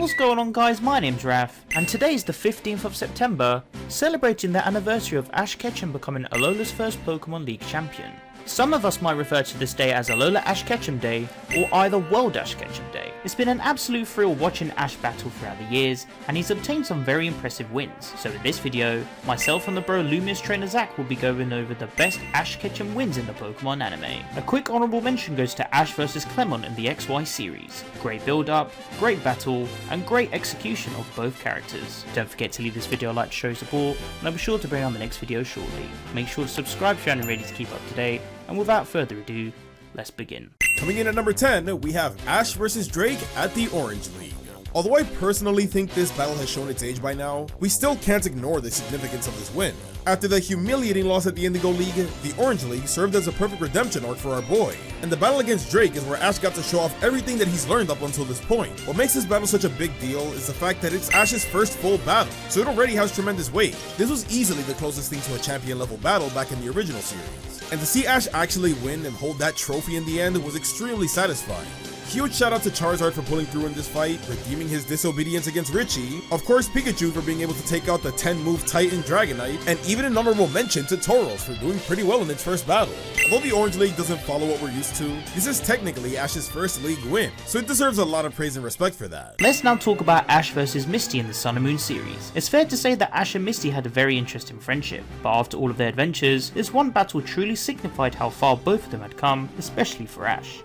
What's going on, guys? My name's Raf, and today is the 15th of September, celebrating the anniversary of Ash Ketchum becoming Alola's first Pokemon League champion. Some of us might refer to this day as Alola Ash Ketchum Day, or either World Ash Ketchum Day. It's been an absolute thrill watching Ash battle throughout the years, and he's obtained some very impressive wins. So in this video, myself and the bro Lumious trainer Zach will be going over the best Ash Ketchum wins in the Pokemon anime. A quick honourable mention goes to Ash vs Clemont in the XY series. Great build up, great battle, and great execution of both characters. Don't forget to leave this video a like to show support, and I'll be sure to bring on the next video shortly. Make sure to subscribe if you're ready to keep up to date. And without further ado, let's begin. Coming in at number 10, we have Ash vs Drake at the Orange League. Although I personally think this battle has shown its age by now, we still can't ignore the significance of this win. After the humiliating loss at the Indigo League, the Orange League served as a perfect redemption arc for our boy. And the battle against Drake is where Ash got to show off everything that he's learned up until this point. What makes this battle such a big deal is the fact that it's Ash's first full battle, so it already has tremendous weight. This was easily the closest thing to a champion level battle back in the original series. And to see Ash actually win and hold that trophy in the end was extremely satisfying. Huge shout out to Charizard for pulling through in this fight, redeeming his disobedience against Richie, of course Pikachu for being able to take out the 10-move Titan Dragonite, and even an honorable mention to Tauros for doing pretty well in its first battle. Although the Orange League doesn't follow what we're used to, this is technically Ash's first league win, so it deserves a lot of praise and respect for that. Let's now talk about Ash vs Misty in the Sun and Moon series. It's fair to say that Ash and Misty had a very interesting friendship, but after all of their adventures, this one battle truly signified how far both of them had come, especially for Ash.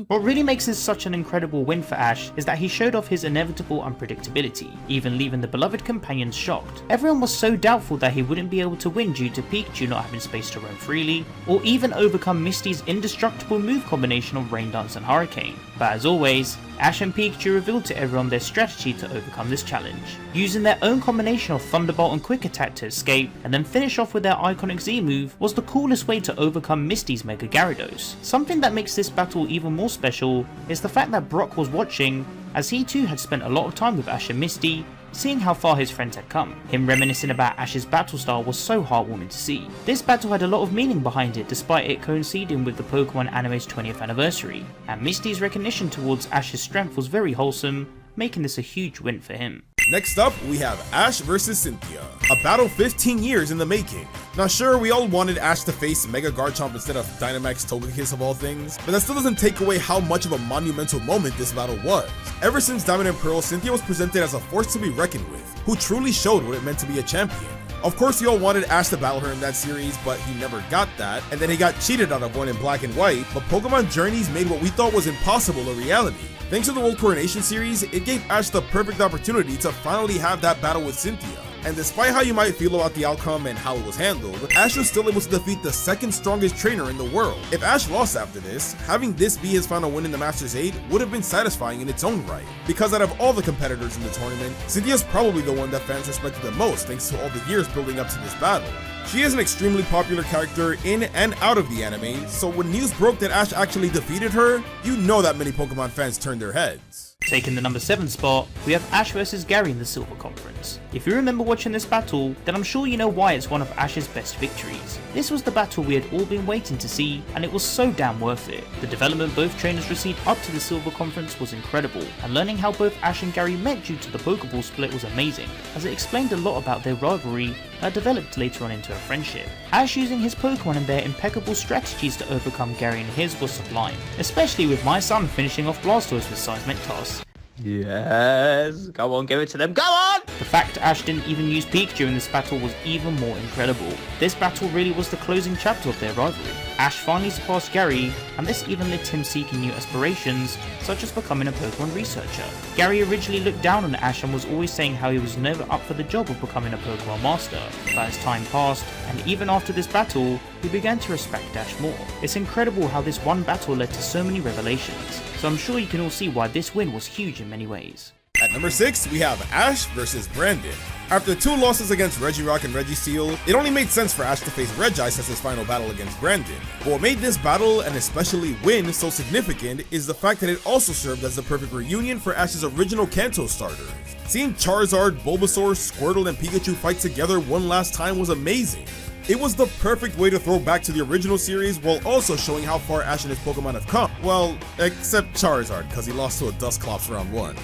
What really makes this such an incredible win for Ash is that he showed off his inevitable unpredictability, even leaving the beloved companions shocked. Everyone was so doubtful that he wouldn't be able to win due to Pikachu not having space to roam freely, or even overcome Misty's indestructible move combination of Rain Dance and Hurricane. But as always, Ash and Pikachu revealed to everyone their strategy to overcome this challenge, using their own combination of Thunderbolt and Quick Attack to escape, and then finish off with their iconic Z move was the coolest way to overcome Misty's Mega Gyarados. Something that makes this battle even more special is the fact that Brock was watching, as he too had spent a lot of time with Ash and Misty, seeing how far his friends had come. Him reminiscing about Ash's battle style was so heartwarming to see. This battle had a lot of meaning behind it despite it coinciding with the Pokemon anime's 20th anniversary, and Misty's recognition towards Ash's strength was very wholesome, making this a huge win for him. Next up, we have Ash vs Cynthia, a battle 15 years in the making. Now sure, we all wanted Ash to face Mega Garchomp instead of Dynamax Togekiss of all things, but that still doesn't take away how much of a monumental moment this battle was. Ever since Diamond and Pearl, Cynthia was presented as a force to be reckoned with, who truly showed what it meant to be a champion. Of course, we all wanted Ash to battle her in that series, but he never got that, and then he got cheated out of one in Black and White, but Pokemon Journeys made what we thought was impossible a reality. Thanks to the World Coronation series, it gave Ash the perfect opportunity to finally have that battle with Cynthia. And despite how you might feel about the outcome and how it was handled, Ash was still able to defeat the second strongest trainer in the world. If Ash lost after this, having this be his final win in the Masters 8 would have been satisfying in its own right. Because out of all the competitors in the tournament, Cynthia's probably the one that fans respected the most thanks to all the years building up to this battle. She is an extremely popular character in and out of the anime, so when news broke that Ash actually defeated her, you know that many Pokemon fans turned their heads. Taking the number 7 spot, we have Ash vs Gary in the Silver Conference. If you remember watching this battle, then I'm sure you know why it's one of Ash's best victories. This was the battle we had all been waiting to see, and it was so damn worth it. The development both trainers received up to the Silver Conference was incredible, and learning how both Ash and Gary met due to the Pokeball split was amazing, as it explained a lot about their rivalry that developed later on into a friendship. Ash using his Pokemon and their impeccable strategies to overcome Gary and his was sublime, especially with my son finishing off Blastoise with Seismic Toss. Yes, go on, give it to them, go on! The fact Ash didn't even use Pikachu in this battle was even more incredible. This battle really was the closing chapter of their rivalry. Ash finally surpassed Gary, and this even led to him seeking new aspirations, such as becoming a Pokemon researcher. Gary originally looked down on Ash and was always saying how he was never up for the job of becoming a Pokemon Master, but as time passed, and even after this battle, he began to respect Ash more. It's incredible how this one battle led to so many revelations, so I'm sure you can all see why this win was huge in many ways. At number 6, we have Ash vs Brandon. After 2 losses against Regirock and Registeel, it only made sense for Ash to face Regice as his final battle against Brandon. But what made this battle, and especially win, so significant is the fact that it also served as the perfect reunion for Ash's original Kanto starters. Seeing Charizard, Bulbasaur, Squirtle, and Pikachu fight together one last time was amazing. It was the perfect way to throw back to the original series while also showing how far Ash and his Pokemon have come. Well, except Charizard, cause he lost to a Dusclops round 1.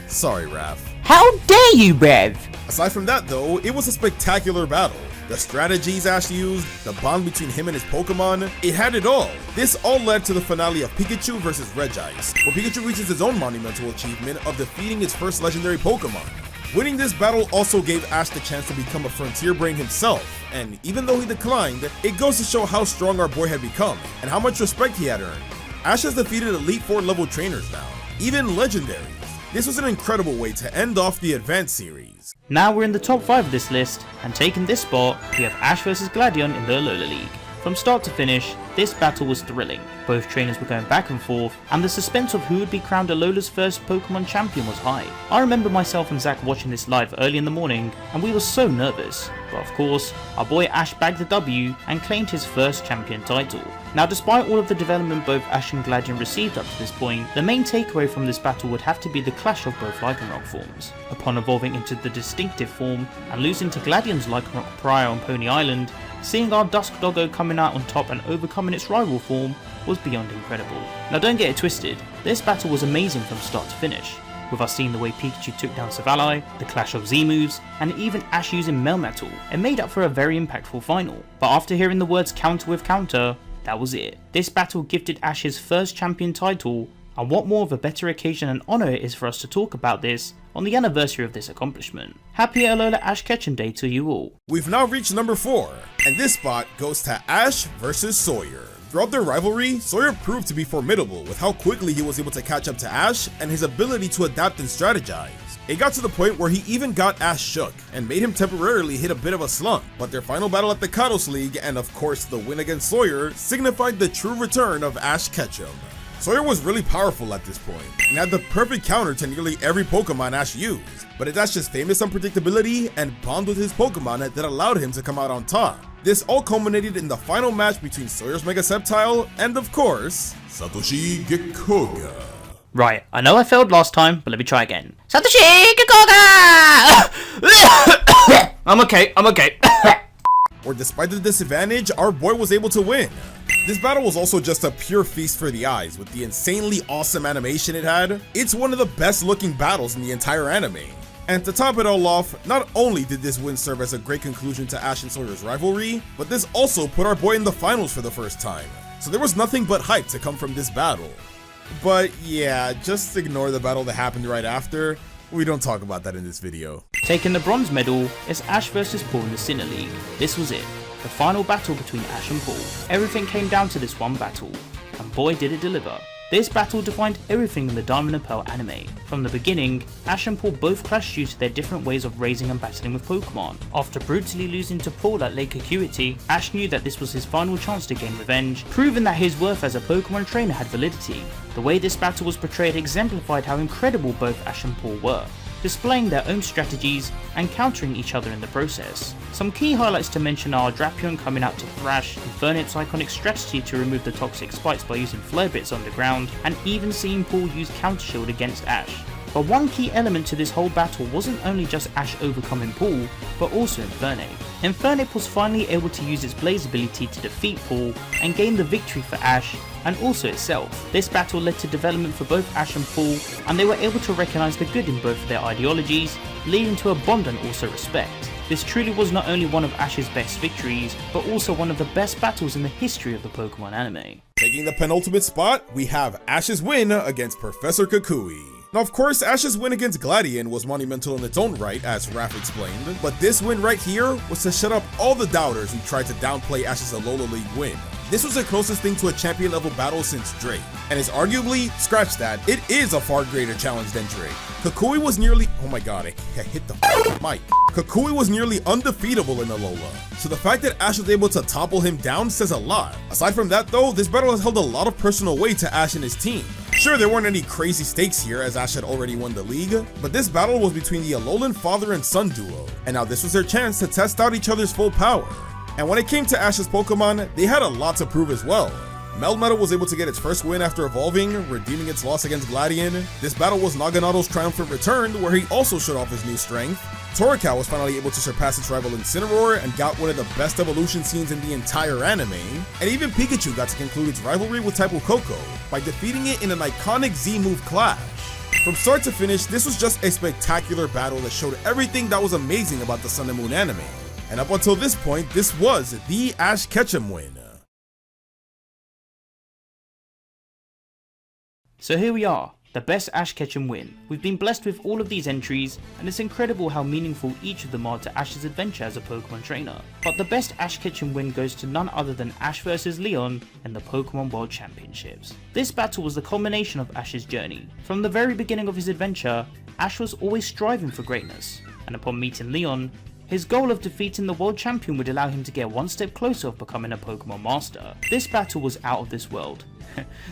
Sorry, Raf. How dare you, Bev? Aside from that though, it was a spectacular battle. The strategies Ash used, the bond between him and his Pokemon, it had it all. This all led to the finale of Pikachu vs Regice, where Pikachu reaches his own monumental achievement of defeating its first legendary Pokemon. Winning this battle also gave Ash the chance to become a Frontier Brain himself, and even though he declined, it goes to show how strong our boy had become, and how much respect he had earned. Ash has defeated Elite Four level trainers now, even legendaries. This was an incredible way to end off the Advanced series. Now we're in the top 5 of this list, and taking this spot, we have Ash vs Gladion in the Alola League. From start to finish, this battle was thrilling. Both trainers were going back and forth, and the suspense of who would be crowned Alola's first Pokemon champion was high. I remember myself and Zach watching this live early in the morning, and we were so nervous. But of course, our boy Ash bagged the W and claimed his first champion title. Now despite all of the development both Ash and Gladion received up to this point, the main takeaway from this battle would have to be the clash of both Lycanroc forms. Upon evolving into the distinctive form and losing to Gladion's Lycanroc prior on Pony Island, seeing our Dusk Doggo coming out on top and overcoming its rival form was beyond incredible. Now don't get it twisted, this battle was amazing from start to finish, with us seeing the way Pikachu took down Savalai, the clash of Z moves, and even Ash using Melmetal. It made up for a very impactful final, but after hearing the words counter with counter, that was it. This battle gifted Ash his first champion title, and what more of a better occasion and honour it is for us to talk about this on the anniversary of this accomplishment. Happy Alola Ash Ketchum Day to you all. We've now reached number 4, and this spot goes to Ash vs Sawyer. Throughout their rivalry, Sawyer proved to be formidable with how quickly he was able to catch up to Ash and his ability to adapt and strategize. It got to the point where he even got Ash shook and made him temporarily hit a bit of a slump, but their final battle at the Kalos League and of course the win against Sawyer signified the true return of Ash Ketchum. Sawyer was really powerful at this point and had the perfect counter to nearly every Pokemon Ash used, but it's Ash's famous unpredictability and bond with his Pokemon that allowed him to come out on top. This all culminated in the final match between Sawyer's Mega Sceptile and of course, Satoshi Gikoga. Right, I know I failed last time, but let me try again. Satoshi Gikoga! I'm okay. Where despite the disadvantage, our boy was able to win. This battle was also just a pure feast for the eyes with the insanely awesome animation it had. It's one of the best looking battles in the entire anime. And to top it all off, not only did this win serve as a great conclusion to Ash and Sawyer's rivalry, but this also put our boy in the finals for the first time. So there was nothing but hype to come from this battle. But yeah, just ignore the battle that happened right after. We don't talk about that in this video. Taking the bronze medal is Ash vs Paul in the Sinnoh League. This was it, the final battle between Ash and Paul. Everything came down to this one battle, and boy did it deliver. This battle defined everything in the Diamond and Pearl anime. From the beginning, Ash and Paul both clashed due to their different ways of raising and battling with Pokemon. After brutally losing to Paul at Lake Acuity, Ash knew that this was his final chance to gain revenge, proving that his worth as a Pokemon trainer had validity. The way this battle was portrayed exemplified how incredible both Ash and Paul were, displaying their own strategies and countering each other in the process. Some key highlights to mention are Drapion coming out to thrash, Infernape's iconic strategy to remove the toxic spikes by using Flare Bits underground, and even seeing Paul use Counter Shield against Ash. But one key element to this whole battle wasn't only just Ash overcoming Paul, but also Infernape. Infernape was finally able to use its Blaze ability to defeat Paul and gain the victory for Ash and also itself. This battle led to development for both Ash and Paul, and they were able to recognise the good in both of their ideologies, leading to a bond and also respect. This truly was not only one of Ash's best victories, but also one of the best battles in the history of the Pokemon anime. Taking the penultimate spot, we have Ash's win against Professor Kakui. Now of course, Ash's win against Gladion was monumental in its own right, as Raf explained, but this win right here was to shut up all the doubters who tried to downplay Ash's Alola League win. This was the closest thing to a champion level battle since Drake, and is arguably, scratch that, it is a far greater challenge than Drake. Kakui was nearly, oh my god, I hit the mic. Kakui was nearly undefeatable in Alola, so the fact that Ash was able to topple him down says a lot. Aside from that though, this battle has held a lot of personal weight to Ash and his team. Sure, there weren't any crazy stakes here as Ash had already won the league, but this battle was between the Alolan father and son duo, and now this was their chance to test out each other's full power. And when it came to Ash's Pokemon, they had a lot to prove as well. Melmetal was able to get its first win after evolving, redeeming its loss against Gladion. This battle was Naganato's triumphant return, where he also showed off his new strength. Torracat was finally able to surpass its rival Incineroar and got one of the best evolution scenes in the entire anime. And even Pikachu got to conclude its rivalry with type Fuecoco by defeating it in an iconic Z-move clash. From start to finish, this was just a spectacular battle that showed everything that was amazing about the Sun and Moon anime. And up until this point, this was the Ash Ketchum win. So here we are, the best Ash Ketchum win. We've been blessed with all of these entries, and it's incredible how meaningful each of them are to Ash's adventure as a Pokemon trainer. But the best Ash Ketchum win goes to none other than Ash vs Leon in the Pokemon World Championships. This battle was the culmination of Ash's journey. From the very beginning of his adventure, Ash was always striving for greatness, and upon meeting Leon, his goal of defeating the world champion would allow him to get one step closer of becoming a Pokemon Master. This battle was out of this world.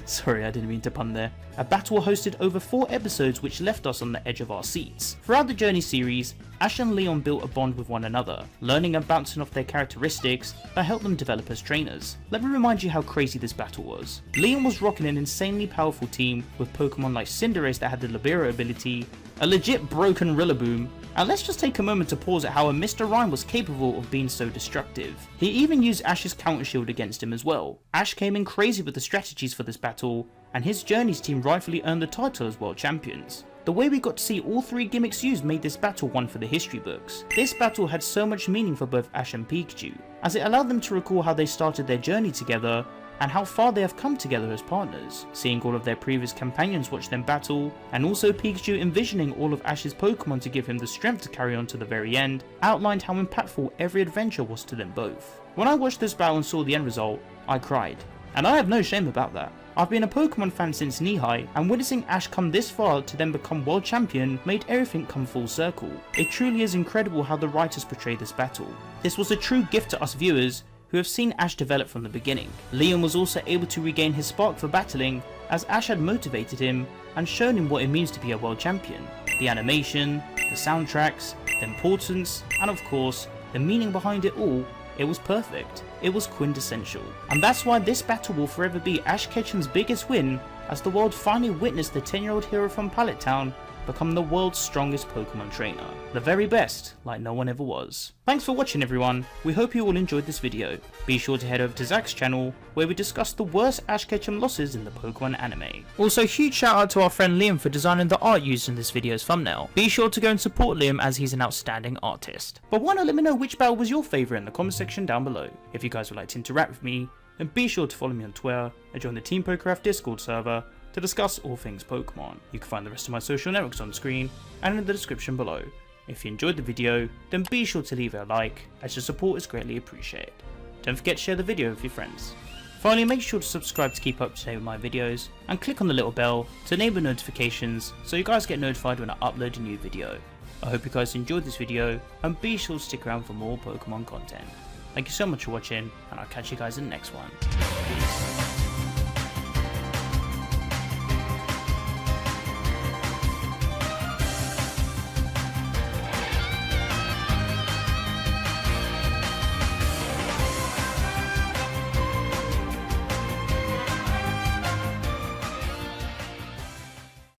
Sorry, I didn't mean to pun there. A battle hosted over 4 episodes which left us on the edge of our seats. Throughout the Journey series, Ash and Leon built a bond with one another, learning and bouncing off their characteristics that helped them develop as trainers. Let me remind you how crazy this battle was. Leon was rocking an insanely powerful team with Pokemon like Cinderace that had the Libero ability, a legit broken Rillaboom, and let's just take a moment to pause at how a Mr. Rhyme was capable of being so destructive. He even used Ash's counter shield against him as well. Ash came in crazy with the strategies for this battle, and his Journeys team rightfully earned the title as world champions. The way we got to see all 3 gimmicks used made this battle one for the history books. This battle had so much meaning for both Ash and Pikachu, as it allowed them to recall how they started their journey together and how far they have come together as partners. Seeing all of their previous companions watch them battle, and also Pikachu envisioning all of Ash's Pokemon to give him the strength to carry on to the very end, outlined how impactful every adventure was to them both. When I watched this battle and saw the end result, I cried. And I have no shame about that. I've been a Pokemon fan since knee-high, and witnessing Ash come this far to then become world champion made everything come full circle. It truly is incredible how the writers portrayed this battle. This was a true gift to us viewers, who have seen Ash develop from the beginning. Leon was also able to regain his spark for battling, as Ash had motivated him and shown him what it means to be a world champion. The animation, the soundtracks, the importance, and of course, the meaning behind it all, it was perfect. It was quintessential. And that's why this battle will forever be Ash Ketchum's biggest win, as the world finally witnessed the 10-year-old hero from Pallet Town become the world's strongest Pokemon trainer. The very best, like no one ever was. Thanks for watching everyone, we hope you all enjoyed this video. Be sure to head over to Zach's channel, where we discuss the worst Ash Ketchum losses in the Pokemon anime. Also, huge shout out to our friend Liam for designing the art used in this video's thumbnail. Be sure to go and support Liam as he's an outstanding artist. But why not let me know which battle was your favourite in the comment section down below. If you guys would like to interact with me, then be sure to follow me on Twitter and join the ThePokéRaf Discord server to discuss all things Pokemon. You can find the rest of my social networks on screen and in the description below. If you enjoyed the video, then be sure to leave it a like, as your support is greatly appreciated. Don't forget to share the video with your friends. Finally, make sure to subscribe to keep up to date with my videos, and click on the little bell to enable notifications so you guys get notified when I upload a new video. I hope you guys enjoyed this video, and be sure to stick around for more Pokemon content. Thank you so much for watching, and I'll catch you guys in the next one. Peace.